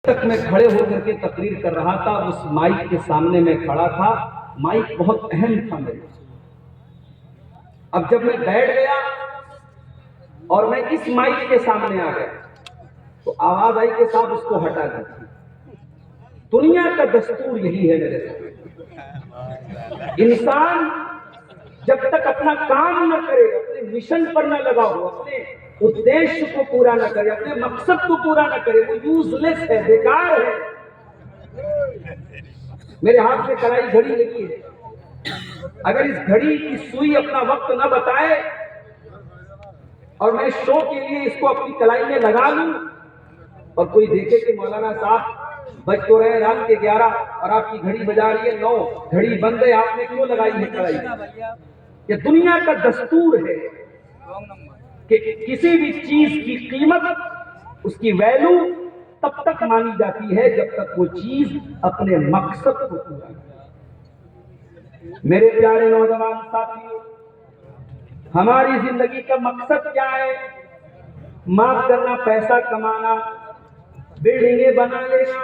تک میں کھڑے ہو کر کے تقریر کر رہا تھا، اس مائک کے سامنے میں کھڑا تھا، مائک بہت اہم تھا میرے۔ اب جب میں بیٹھ گیا اور میں اس مائک کے سامنے آ گیا تو آواز آئی کہ صاحب اس کو ہٹا دیجیے۔ دنیا کا دستور یہی ہے میرے ساتھ، انسان جب تک اپنا کام نہ کرے، اپنے مشن پر نہ لگا ہو، اپنے ادیش کو پورا نہ کرے، اپنے مقصد کو پورا نہ کرے، وہ یوز لیس ہے، بیکار ہے۔ میرے ہاتھ میں کڑائی گھڑی لگی ہے، اگر اس گھڑی کی سوئی اپنا وقت نہ بتائے اور میں شو کے لیے اس کو اپنی کلائی میں لگا لوں اور کوئی دیکھے کہ مولانا صاحب بج تو رہے رات کے 11 اور آپ کی گھڑی بجا رہی ہے 9، گھڑی بند ہے، آپ نے کیوں لگائی ہے کڑائی؟ یہ دنیا کا دستور ہے کہ کسی بھی چیز کی قیمت، اس کی ویلو تب تک مانی جاتی ہے جب تک وہ چیز اپنے مقصد کو پورا کرے۔ میرے پیارے نوجوان ساتھیوں، ہماری زندگی کا مقصد کیا ہے؟ معاف کرنا، پیسہ کمانا، بلڈنگیں بنا لینا،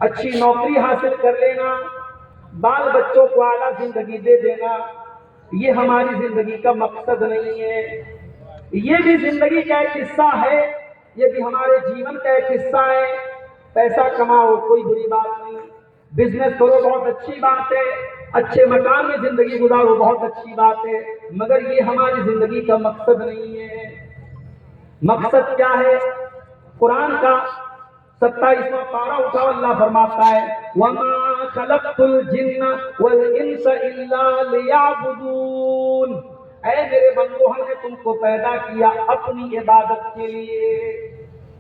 اچھی نوکری حاصل کر لینا، بال بچوں کو اعلیٰ زندگی دے دینا، یہ ہماری زندگی کا مقصد نہیں ہے۔ یہ بھی زندگی کا ایک حصہ ہے، یہ بھی ہمارے جیون کا ایک حصہ ہے۔ پیسہ کماؤ کوئی بری بات نہیں، بزنس کرو بہت اچھی بات ہے، اچھے مکان میں زندگی گزارو بہت اچھی بات ہے، مگر یہ ہماری زندگی کا مقصد نہیں ہے۔ مقصد کیا ہے؟ قرآن کا 27واں پارہ اٹھاؤ، اللہ فرماتا ہے وَمَا خَلَقْتُ الْجِنَّ وَالْإِنسَ إِلَّا لِيَعْبُدُونَ۔ اے میرے بندو، ہم نے تم کو پیدا کیا اپنی عبادت کے لیے،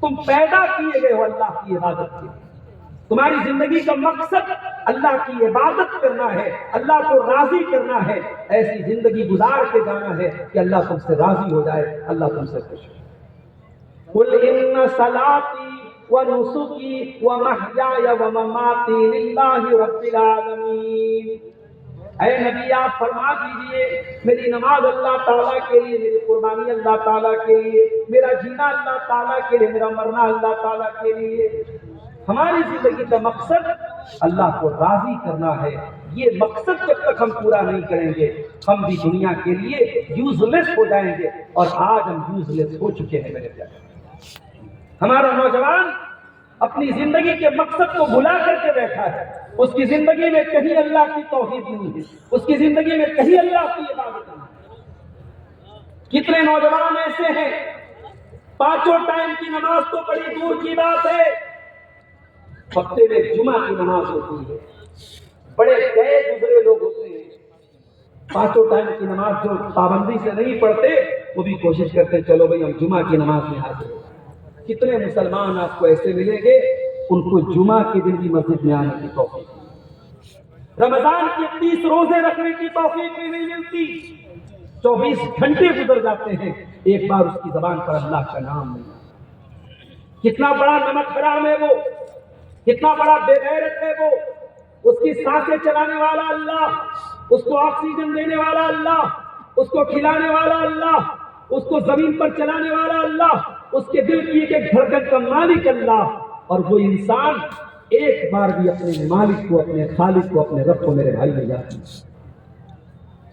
تم پیدا کیے گئے ہو اللہ کی عبادت کے لیے۔ تمہاری زندگی کا مقصد اللہ کی عبادت کرنا ہے، اللہ کو راضی کرنا ہے، ایسی زندگی گزار کے جانا ہے کہ اللہ تم سے راضی ہو جائے، اللہ تم سے خوش ہو۔ قُلْ إِنَّ صَلَاتِي وَنُسُكِي وَمَحْيَايَ وَمَمَاتِي لِلَّهِ رَبِّ الْعَالَمِينَ۔ اے نبی آپ فرما دیجئے میری نماز اللہ تعالیٰ کے لیے، میری قربانی اللہ تعالیٰ کے لیے، میرا جینا اللہ تعالیٰ کے لیے، میرا مرنا اللہ تعالیٰ کے لیے۔ ہماری زندگی کا مقصد اللہ کو راضی کرنا ہے۔ یہ مقصد جب تک ہم پورا نہیں کریں گے، ہم بھی دنیا کے لیے یوز لیس ہو جائیں گے، اور آج ہم یوز لیس ہو چکے ہیں میرے پیارے۔ ہمارا نوجوان اپنی زندگی کے مقصد کو بھلا کر کے بیٹھا ہے، اس کی زندگی میں کہیں اللہ کی توحید نہیں ہے، اس کی زندگی میں کہیں اللہ کی عبادت نہیں ہے۔ کتنے نوجوان ایسے ہیں، پانچوں ٹائم کی نماز تو بڑی دور کی بات ہے، ہفتے میں جمعہ کی نماز ہوتی ہے، بڑے گئے گزرے لوگ ہوتے ہیں، پانچوں ٹائم کی نماز جو پابندی سے نہیں پڑھتے وہ بھی کوشش کرتے چلو بھائی ہم جمعہ کی نماز میں حاضر ہو۔ کتنے مسلمان آپ کو ایسے ملیں گے ان کو جمعہ کے دن بھی مسجد میں آنے کی توفیق، رمضان کے 30 روزے رکھنے کی توفیق بھی نہیں ملتی، 24 گھنٹے گزر جاتے ہیں ایک بار اس کی زبان پر اللہ کا نام نہیں۔ کتنا بڑا نمک حرام ہے وہ، کتنا بڑا بے غیرت ہے وہ، اس کی سانسیں چلانے والا اللہ، اس کو آکسیجن دینے والا اللہ، اس کو کھلانے والا اللہ، اس کو زمین پر چلانے والا اللہ، اس کے دل کی ایک ایک دھڑکن کا مالک اللہ، اور وہ انسان ایک بار بھی اپنے مالک کو، اپنے خالق کو، اپنے رب کو میرے بھائی میں جاتی ہے۔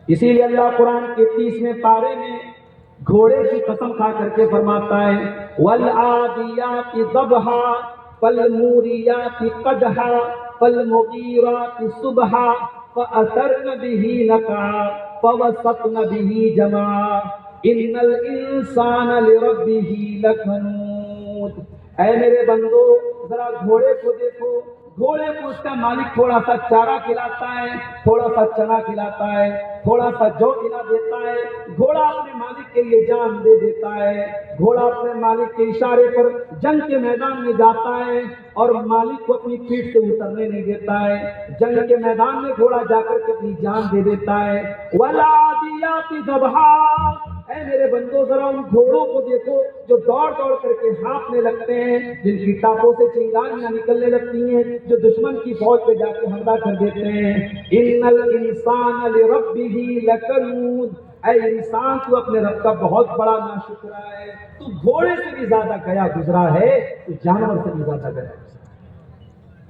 اسی لیے اللہ قرآن کے 30ویں پارے میں گھوڑے کی قسم کھا کر کے فرماتا ہے وَالْعَادِيَاتِ ضَبْحًا فَالْمُورِيَاتِ قَدْحًا فَالْمُغِيرَاتِ صُبْحًا فَأَثَرْنَ بِهِ نَقْعًا فَوَسَطْنَ بِهِ جَمْعًا إِنَّ الْإِنسَانَ لِرَبِّهِ لَكَنُودٌ۔ اے میرے بندو ذرا گھوڑے کو دیکھو، گھوڑے کو اس کا مالک تھوڑا سا چارہ کھلاتا ہے، تھوڑا سا چنا کھلاتا ہے، تھوڑا سا جو کھلا دیتا ہے، گھوڑا اپنے مالک کے لیے جان دے دیتا ہے، گھوڑا اپنے مالک کے اشارے پر جنگ کے میدان میں جاتا ہے اور مالک کو اپنی پیٹھ سے اترنے نہیں دیتا ہے، جنگ کے میدان میں گھوڑا جا کر کے اپنی جان دے دیتا ہے۔ وَالْعَادِيَاتِ ضَبْحًا، اے میرے بندو ذرا ان گھوڑوں کو دیکھو جو دوڑ دوڑ کر کے ہانپنے لگتے ہیں، جن کی ٹاپوں سے چنگاریاں نکلنے لگتی ہیں، جو دشمن کی فوج پہ جا کے حملہ کر دیتے ہیں۔ ان الانسان لربہ لکنود، اے انسان تو اپنے رب کا بہت بڑا ناشکرا ہے، تو گھوڑے سے بھی زیادہ گیا گزرا ہے، تو جانور سے بھی زیادہ گیا گزرا ہے۔